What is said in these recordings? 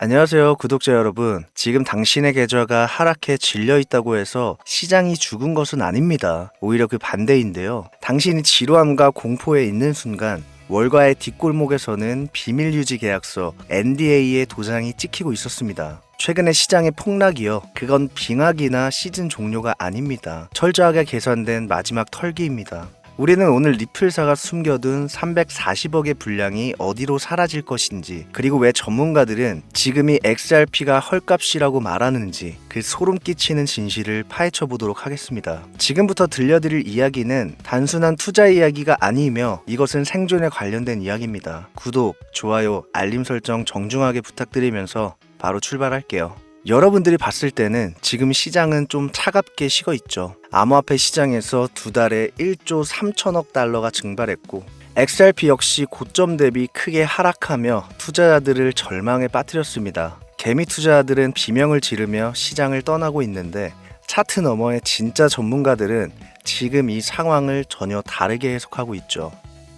안녕하세요, 구독자 여러분. 지금 당신의 계좌가 하락해 질려 있다고 해서 시장이 죽은 것은 아닙니다. 오히려 그 반대인데요. 당신이 지루함과 공포에 있는 순간 월가의 뒷골목에서는 비밀유지 계약서 NDA의 도장이 찍히고 있었습니다. 최근의 시장의 폭락이요. 그건 빙하기나 시즌 종료가 아닙니다. 철저하게 계산된 마지막 털기입니다. 우리는 오늘 리플사가 숨겨둔 340억의 분량이 어디로 사라질 것인지, 그리고 왜 전문가들은 지금이 XRP가 헐값이라고 말하는지 그 소름 끼치는 진실을 파헤쳐 보도록 하겠습니다. 지금부터 들려드릴 이야기는 단순한 투자 이야기가 아니며 이것은 생존에 관련된 이야기입니다. 구독, 좋아요, 알림 설정 정중하게 부탁드리면서 바로 출발할게요. 여러분들이 봤을 때는 지금 시장은 좀 차갑게 식어 있죠. 암호화폐 시장에서 두 달에 1조 3천억 달러가 증발했고 XRP 역시 고점 대비 크게 하락하며 투자자들을 절망에 빠뜨렸습니다. 개미 투자자들은 비명을 지르며 시장을 떠나고 있는데 차트 너머의 진짜 전문가들은 지금 이 상황을 전혀 다르게 해석하고 있죠.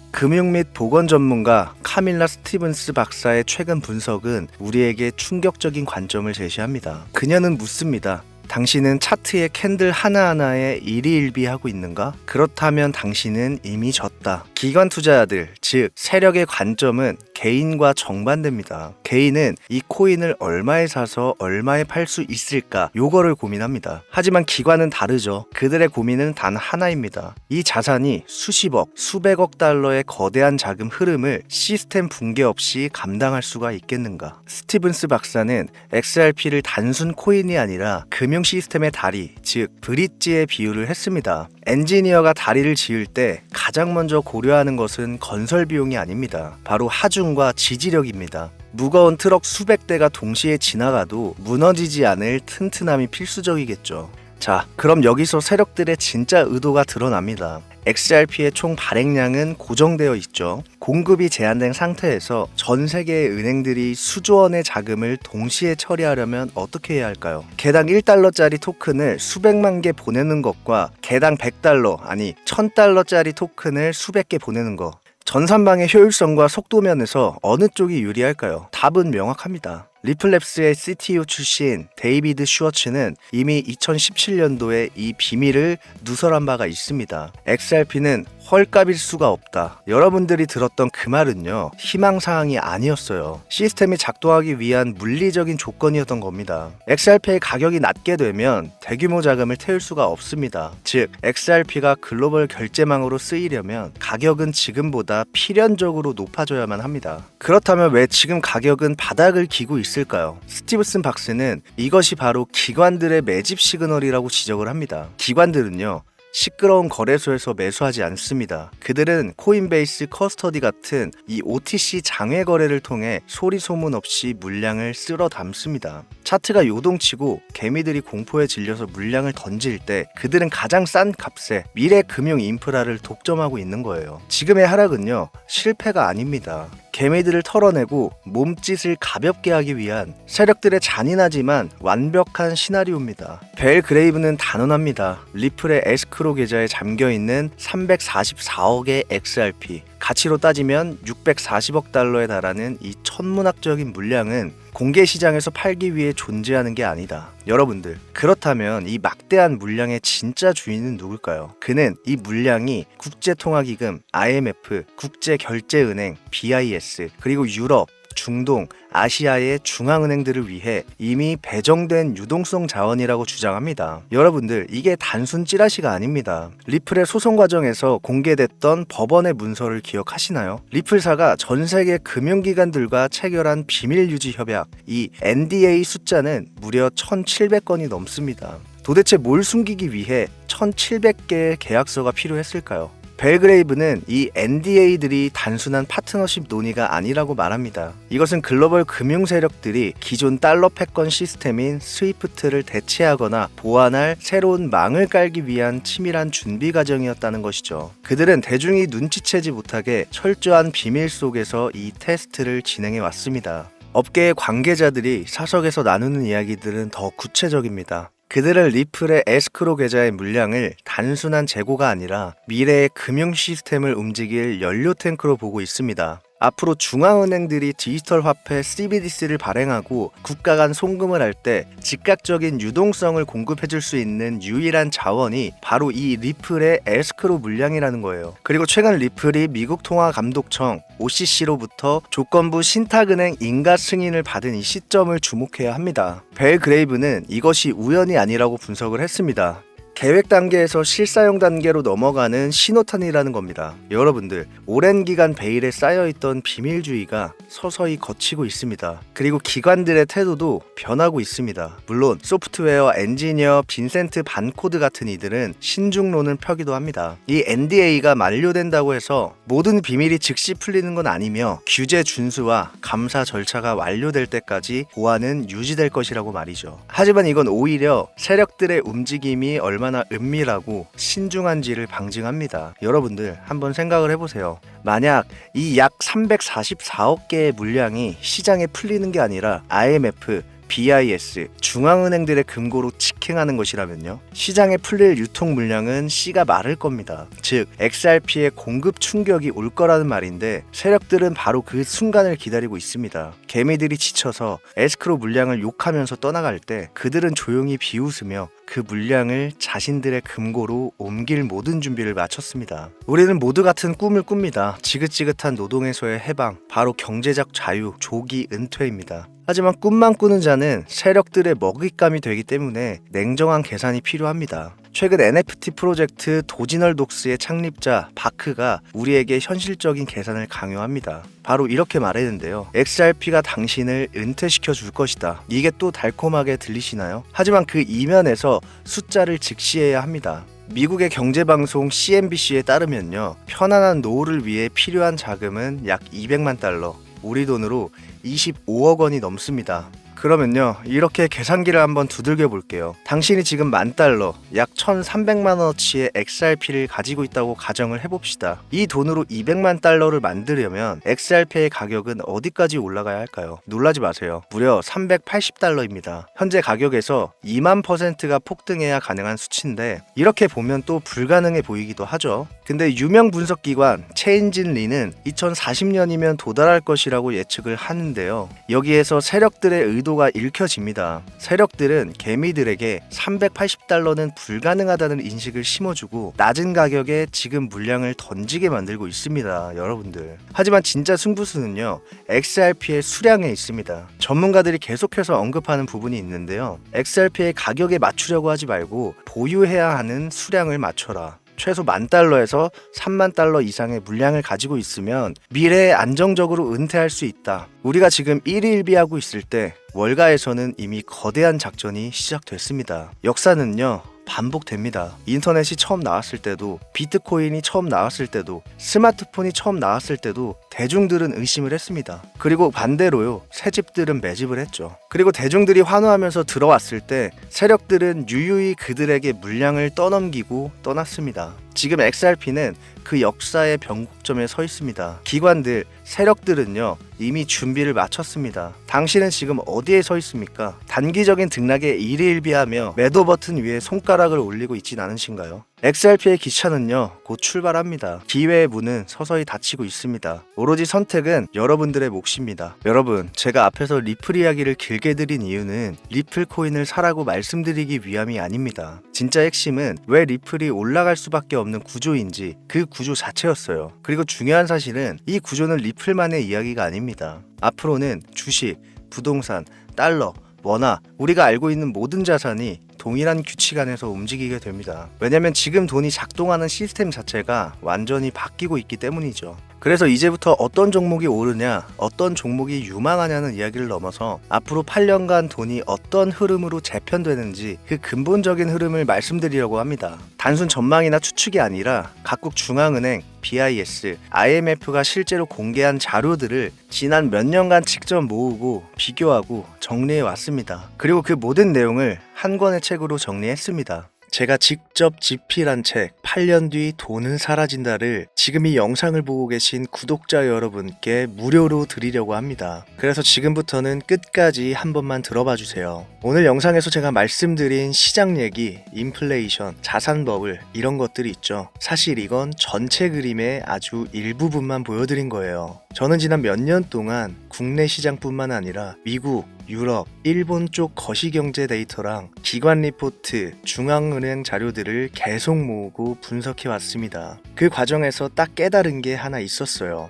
금융 및 보건 전문가 카밀라 스티븐스 박사의 최근 분석은 우리에게 충격적인 관점을 제시합니다. 그녀는 묻습니다. 당신은 차트의 캔들 하나하나에 일희일비하고 있는가? 그렇다면 당신은 이미 졌다. 기관 투자자들, 즉 세력의 관점은 개인과 정반대입니다. 개인은 이 코인을 얼마에 사서 얼마에 팔 수 있을까? 요거를 고민합니다. 하지만 기관은 다르죠. 그들의 고민은 단 하나입니다. 이 자산이 수십억, 수백억 달러의 거대한 자금 흐름을 시스템 붕괴 없이 감당할 수가 있겠는가? 스티븐스 박사는 XRP를 단순 코인이 아니라 금융 시스템의 다리, 즉 브릿지에 비유를 했습니다. 엔지니어가 다리를 지을 때 가장 먼저 고려하는 것은 건설 비용이 아닙니다. 바로 하중과 지지력입니다. 무거운 트럭 수백 대가 동시에 지나가도 무너지지 않을 튼튼함이 필수적이겠죠. 자, 그럼 여기서 세력들의 진짜 의도가 드러납니다. XRP의 총 발행량은 고정되어 있죠. 공급이 제한된 상태에서 전 세계의 은행들이 수조 원의 자금을 동시에 처리하려면 어떻게 해야 할까요? 개당 1달러짜리 토큰을 수백만 개 보내는 것과 개당 100달러, 아니 1000달러짜리 토큰을 수백 개 보내는 것. 전산방의 효율성과 속도 면에서 어느 쪽이 유리할까요? 답은 명확합니다. 리플랩스의 CTO 출신 데이비드 슈워츠는 이미 2017년도에 이 비밀을 누설한 바가 있습니다. XRP는 헐값일 수가 없다. 여러분들이 들었던 그 말은요, 희망사항이 아니었어요. 시스템이 작동하기 위한 물리적인 조건이었던 겁니다. XRP의 가격이 낮게 되면 대규모 자금을 태울 수가 없습니다. 즉, XRP가 글로벌 결제망으로 쓰이려면 가격은 지금보다 필연적으로 높아져야만 합니다. 그렇다면 왜 지금 가격은 바닥을 기고 있을까요? 스티븐슨 박사는 이것이 바로 기관들의 매집 시그널이라고 지적을 합니다. 기관들은요, 시끄러운 거래소에서 매수하지 않습니다. 그들은 코인베이스 커스터디 같은 이 OTC 장외 거래를 통해 소리 소문 없이 물량을 쓸어 담습니다. 차트가 요동치고 개미들이 공포에 질려서 물량을 던질 때 그들은 가장 싼 값에 미래 금융 인프라를 독점하고 있는 거예요. 지금의 하락은요, 실패가 아닙니다. 개미들을 털어내고 몸짓을 가볍게 하기 위한 세력들의 잔인하지만 완벽한 시나리오입니다. 벨 그레이브는 단언합니다. 리플의 에스크로 계좌에 잠겨있는 344억의 XRP, 가치로 따지면 640억 달러에 달하는 이 천문학적인 물량은 공개 시장에서 팔기 위해 존재하는 게 아니다. 여러분들, 그렇다면 이 막대한 물량의 진짜 주인은 누굴까요? 그는 이 물량이 국제통화기금, IMF, 국제결제은행, BIS, 그리고 유럽, 중동, 아시아의 중앙은행들을 위해 이미 배정된 유동성 자원이라고 주장합니다. 여러분들, 이게 단순 찌라시가 아닙니다. 리플의 소송 과정에서 공개됐던 법원의 문서를 기억하시나요? 리플사가 전 세계 금융기관들과 체결한 비밀유지 협약, 이 NDA 숫자는 무려 1,700건이 넘습니다. 도대체 뭘 숨기기 위해 1,700개의 계약서가 필요했을까요? 벨그레이브는 이 NDA들이 단순한 파트너십 논의가 아니라고 말합니다. 이것은 글로벌 금융 세력들이 기존 달러 패권 시스템인 스위프트를 대체하거나 보완할 새로운 망을 깔기 위한 치밀한 준비 과정이었다는 것이죠. 그들은 대중이 눈치채지 못하게 철저한 비밀 속에서 이 테스트를 진행해 왔습니다. 업계의 관계자들이 사석에서 나누는 이야기들은 더 구체적입니다. 그들은 리플의 에스크로 계좌의 물량을 단순한 재고가 아니라 미래의 금융 시스템을 움직일 연료 탱크로 보고 있습니다. 앞으로 중앙은행들이 디지털 화폐 CBDC를 발행하고 국가 간 송금을 할 때 즉각적인 유동성을 공급해줄 수 있는 유일한 자원이 바로 이 리플의 에스크로 물량이라는 거예요. 그리고 최근 리플이 미국 통화감독청 OCC로부터 조건부 신탁은행 인가 승인을 받은 이 시점을 주목해야 합니다. 벨 그레이브는 이것이 우연이 아니라고 분석을 했습니다. 계획 단계에서 실사용 단계로 넘어가는 신호탄이라는 겁니다. 여러분들, 오랜 기간 베일에 쌓여있던 비밀주의가 서서히 걷히고 있습니다. 그리고 기관들의 태도도 변하고 있습니다. 물론 소프트웨어 엔지니어 빈센트 반코드 같은 이들은 신중론을 펴기도 합니다. 이 NDA가 만료된다고 해서 모든 비밀이 즉시 풀리는 건 아니며 규제 준수와 감사 절차가 완료될 때까지 보안은 유지될 것이라고 말이죠. 하지만 이건 오히려 세력들의 움직임이 얼마나 은밀하고 신중한지를 방증합니다. 여러분들 한번 생각을 해보세요. 만약 이 약 344억 개의 물량이 시장에 풀리는 게 아니라 IMF, BIS, 중앙은행들의 금고로 직행하는 것이라면요, 시장에 풀릴 유통 물량은 씨가 마를 겁니다. 즉 XRP의 공급 충격이 올 거라는 말인데, 세력들은 바로 그 순간을 기다리고 있습니다. 개미들이 지쳐서 에스크로 물량을 욕하면서 떠나갈 때 그들은 조용히 비웃으며 그 물량을 자신들의 금고로 옮길 모든 준비를 마쳤습니다. 우리는 모두 같은 꿈을 꿉니다. 지긋지긋한 노동에서의 해방, 바로 경제적 자유, 조기 은퇴입니다. 하지만 꿈만 꾸는 자는 세력들의 먹잇감이 되기 때문에 냉정한 계산이 필요합니다. 최근 NFT 프로젝트 도지널독스의 창립자 바크가 우리에게 현실적인 계산을 강요합니다. 바로 이렇게 말했는데요. XRP가 당신을 은퇴시켜 줄 것이다. 이게 또 달콤하게 들리시나요? 하지만 그 이면에서 숫자를 직시해야 합니다. 미국의 경제방송 CNBC에 따르면요, 편안한 노후를 위해 필요한 자금은 약 200만 달러, 우리 돈으로 25억 원이 넘습니다. 그러면요, 이렇게 계산기를 한번 두들겨 볼게요. 당신이 지금 $10,000, 약 1,300만 원어치의 XRP를 가지고 있다고 가정을 해봅시다. 이 돈으로 200만 달러를 만들려면 XRP의 가격은 어디까지 올라가야 할까요? 놀라지 마세요. 무려 380달러입니다. 현재 가격에서 2만%가 폭등해야 가능한 수치인데, 이렇게 보면 또 불가능해 보이기도 하죠. 근데 유명 분석기관 체인진 리는 2040년이면 도달할 것이라고 예측을 하는데요. 여기에서 세력들의 의도가 읽혀집니다. 세력들은 개미들에게 380달러는 불가능하다는 인식을 심어주고 낮은 가격에 지금 물량을 던지게 만들고 있습니다. 여러분들. 하지만 진짜 승부수는요, XRP의 수량에 있습니다. 전문가들이 계속해서 언급하는 부분이 있는데요. XRP의 가격에 맞추려고 하지 말고 보유해야 하는 수량을 맞춰라. 최소 $10,000에서 30,000달러 이상의 물량을 가지고 있으면 미래에 안정적으로 은퇴할 수 있다. 우리가 지금 1위1비하고 있을 때 월가에서는 이미 거대한 작전이 시작됐습니다. 역사는요, 반복됩니다. 인터넷이 처음 나왔을 때도, 비트코인이 처음 나왔을 때도, 스마트폰이 처음 나왔을 때도 대중들은 의심을 했습니다. 그리고 반대로요, 새집들은 매집을 했죠. 그리고 대중들이 환호하면서 들어왔을 때 세력들은 유유히 그들에게 물량을 떠넘기고 떠났습니다. 지금 XRP는 그 역사의 변곡점에 서 있습니다. 기관들, 세력들은요, 이미 준비를 마쳤습니다. 당신은 지금 어디에 서 있습니까? 단기적인 등락에 일희일비하며 매도 버튼 위에 손가락을 올리고 있진 않으신가요? XRP의 기차는요, 곧 출발합니다. 기회의 문은 서서히 닫히고 있습니다. 오로지 선택은 여러분들의 몫입니다. 여러분, 제가 앞에서 리플 이야기를 길게 드린 이유는 리플 코인을 사라고 말씀드리기 위함이 아닙니다. 진짜 핵심은 왜 리플이 올라갈 수밖에 없는 구조인지 그 구조 자체였어요. 그리고 중요한 사실은 이 구조는 리플만의 이야기가 아닙니다. 앞으로는 주식, 부동산, 달러, 원화, 우리가 알고 있는 모든 자산이 동일한 규칙 안에서 움직이게 됩니다. 왜냐면 지금 돈이 작동하는 시스템 자체가 완전히 바뀌고 있기 때문이죠. 그래서 이제부터 어떤 종목이 오르냐, 어떤 종목이 유망하냐는 이야기를 넘어서 앞으로 8년간 돈이 어떤 흐름으로 재편되는지 그 근본적인 흐름을 말씀드리려고 합니다. 단순 전망이나 추측이 아니라 각국 중앙은행, BIS, IMF가 실제로 공개한 자료들을 지난 몇 년간 직접 모으고 비교하고 정리해 왔습니다. 그리고 그 모든 내용을 한 권의 책으로 정리했습니다. 제가 직접 집필한 책 8년 뒤 돈은 사라진다를 지금 이 영상을 보고 계신 구독자 여러분께 무료로 드리려고 합니다. 그래서 지금부터는 끝까지 한 번만 들어봐 주세요. 오늘 영상에서 제가 말씀드린 시장 얘기, 인플레이션, 자산 버블 이런 것들이 있죠. 사실 이건 전체 그림의 아주 일부분만 보여드린 거예요. 저는 지난 몇 년 동안 국내 시장뿐만 아니라 미국, 유럽, 일본 쪽 거시경제 데이터랑 기관 리포트, 중앙은행 자료들을 계속 모으고 분석해 왔습니다. 그 과정에서 딱 깨달은 게 하나 있었어요.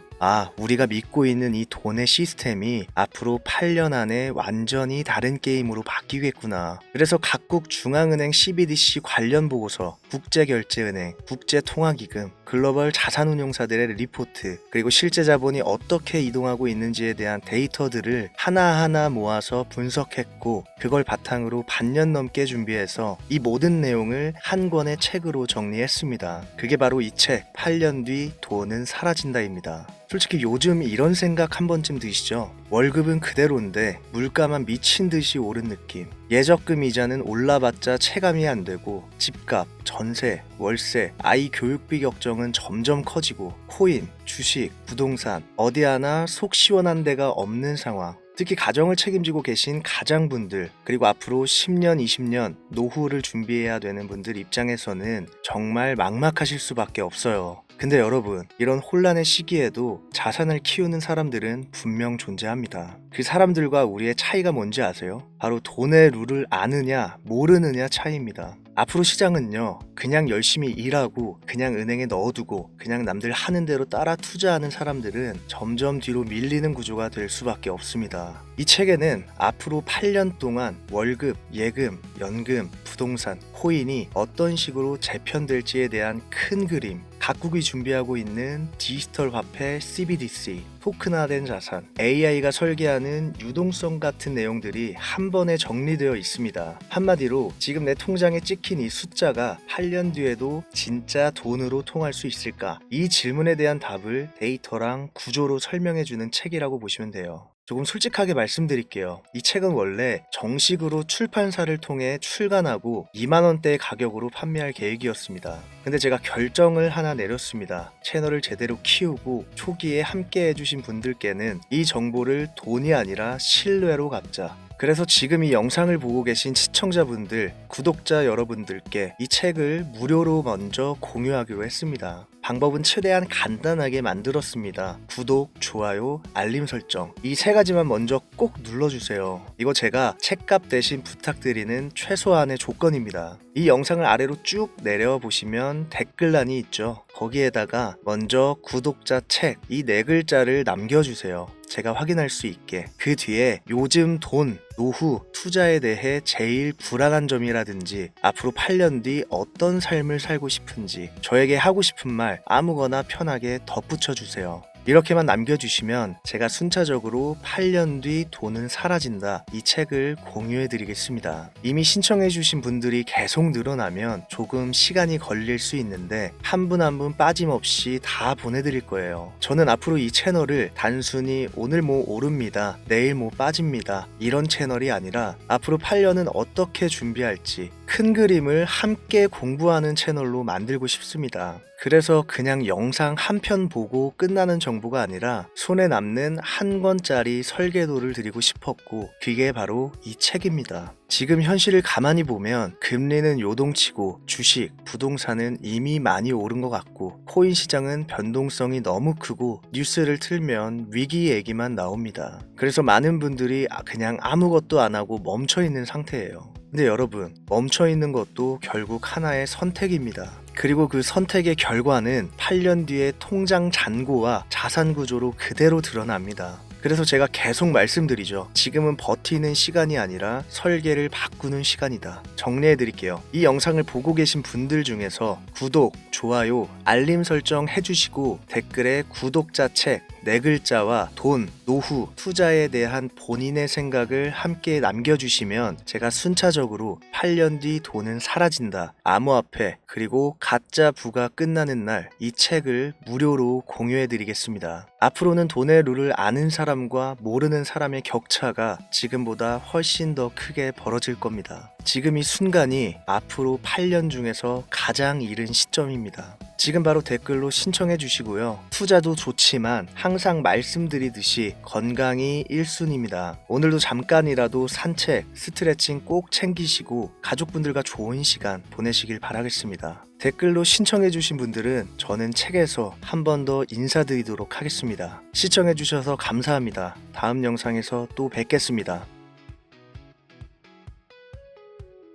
우리가 믿고 있는 이 돈의 시스템이 앞으로 8년 안에 완전히 다른 게임으로 바뀌겠구나. 그래서 각국 중앙은행 CBDC 관련 보고서, 국제결제은행, 국제통화기금, 글로벌 자산운용사들의 리포트, 그리고 실제 자본이 어떻게 이동하고 있는지에 대한 데이터들을 하나하나 모아서 분석했고, 그걸 바탕으로 반년 넘게 준비해서 이 모든 내용을 한 권의 책으로 정리했습니다. 그게 바로 이 책, 8년 뒤 돈은 사라진다입니다. 솔직히 요즘 이런 생각 한 번쯤 드시죠? 월급은 그대로인데 물가만 미친 듯이 오른 느낌. 예적금 이자는 올라봤자 체감이 안 되고 집값, 전세, 월세, 아이 교육비 걱정은 점점 커지고 코인, 주식, 부동산 어디 하나 속 시원한 데가 없는 상황. 특히 가정을 책임지고 계신 가장분들, 그리고 앞으로 10년, 20년 노후를 준비해야 되는 분들 입장에서는 정말 막막하실 수밖에 없어요. 근데 여러분, 이런 혼란의 시기에도 자산을 키우는 사람들은 분명 존재합니다. 그 사람들과 우리의 차이가 뭔지 아세요? 바로 돈의 룰을 아느냐 모르느냐 차이입니다. 앞으로 시장은요, 그냥 열심히 일하고 그냥 은행에 넣어두고 그냥 남들 하는 대로 따라 투자하는 사람들은 점점 뒤로 밀리는 구조가 될 수밖에 없습니다. 이 책에는 앞으로 8년 동안 월급, 예금, 연금, 부동산, 코인이 어떤 식으로 재편될지에 대한 큰 그림, 각국이 준비하고 있는 디지털 화폐 CBDC, 토큰화된 자산, AI가 설계하는 유동성 같은 내용들이 한 번에 정리되어 있습니다. 한마디로 지금 내 통장에 찍힌 이 숫자가 8년 뒤에도 진짜 돈으로 통할 수 있을까? 이 질문에 대한 답을 데이터랑 구조로 설명해주는 책이라고 보시면 돼요. 조금 솔직하게 말씀드릴게요. 이 책은 원래 정식으로 출판사를 통해 출간하고 2만원대의 가격으로 판매할 계획이었습니다. 근데 제가 결정을 하나 내렸습니다. 채널을 제대로 키우고 초기에 함께 해주신 분들께는 이 정보를 돈이 아니라 신뢰로 갚자. 그래서 지금 이 영상을 보고 계신 시청자분들, 구독자 여러분들께 이 책을 무료로 먼저 공유하기로 했습니다. 방법은 최대한 간단하게 만들었습니다. 구독, 좋아요, 알림 설정 이 세 가지만 먼저 꼭 눌러주세요. 이거 제가 책값 대신 부탁드리는 최소한의 조건입니다. 이 영상을 아래로 쭉 내려보시면 댓글란이 있죠. 거기에다가 먼저 구독자 책 이 네 글자를 남겨주세요. 제가 확인할 수 있게. 그 뒤에 요즘 돈, 노후, 투자에 대해 제일 불안한 점이라든지 앞으로 8년 뒤 어떤 삶을 살고 싶은지 저에게 하고 싶은 말 아무거나 편하게 덧붙여 주세요. 이렇게만 남겨주시면 제가 순차적으로 8년 뒤 돈은 사라진다 이 책을 공유해 드리겠습니다. 이미 신청해 주신 분들이 계속 늘어나면 조금 시간이 걸릴 수 있는데 한 분 한 분 빠짐없이 다 보내드릴 거예요. 저는 앞으로 이 채널을 단순히 오늘 뭐 오릅니다, 내일 뭐 빠집니다 이런 채널이 아니라 앞으로 8년은 어떻게 준비할지 큰 그림을 함께 공부하는 채널로 만들고 싶습니다. 그래서 그냥 영상 한 편 보고 끝나는 정보가 아니라 손에 남는 한 권짜리 설계도를 드리고 싶었고 그게 바로 이 책입니다. 지금 현실을 가만히 보면 금리는 요동치고 주식, 부동산은 이미 많이 오른 것 같고 코인 시장은 변동성이 너무 크고 뉴스를 틀면 위기 얘기만 나옵니다. 그래서 많은 분들이 그냥 아무것도 안 하고 멈춰 있는 상태예요. 근데 여러분, 멈춰 있는 것도 결국 하나의 선택입니다. 그리고 그 선택의 결과는 8년 뒤에 통장 잔고와 자산 구조로 그대로 드러납니다. 그래서 제가 계속 말씀드리죠. 지금은 버티는 시간이 아니라 설계를 바꾸는 시간이다. 정리해 드릴게요. 이 영상을 보고 계신 분들 중에서 구독, 좋아요, 알림 설정 해주시고 댓글에 구독자 책 네 글자와 돈, 노후, 투자에 대한 본인의 생각을 함께 남겨주시면 제가 순차적으로 8년 뒤 돈은 사라진다, 암호화폐, 그리고 가짜 부가 끝나는 날 이 책을 무료로 공유해드리겠습니다. 앞으로는 돈의 룰을 아는 사람과 모르는 사람의 격차가 지금보다 훨씬 더 크게 벌어질 겁니다. 지금 이 순간이 앞으로 8년 중에서 가장 이른 시점입니다. 지금 바로 댓글로 신청해 주시고요. 투자도 좋지만 항상 말씀드리듯이 건강이 1순위입니다. 오늘도 잠깐이라도 산책, 스트레칭 꼭 챙기시고 가족분들과 좋은 시간 보내시길 바라겠습니다. 댓글로 신청해 주신 분들은 저는 책에서 한 번 더 인사드리도록 하겠습니다. 시청해 주셔서 감사합니다. 다음 영상에서 또 뵙겠습니다.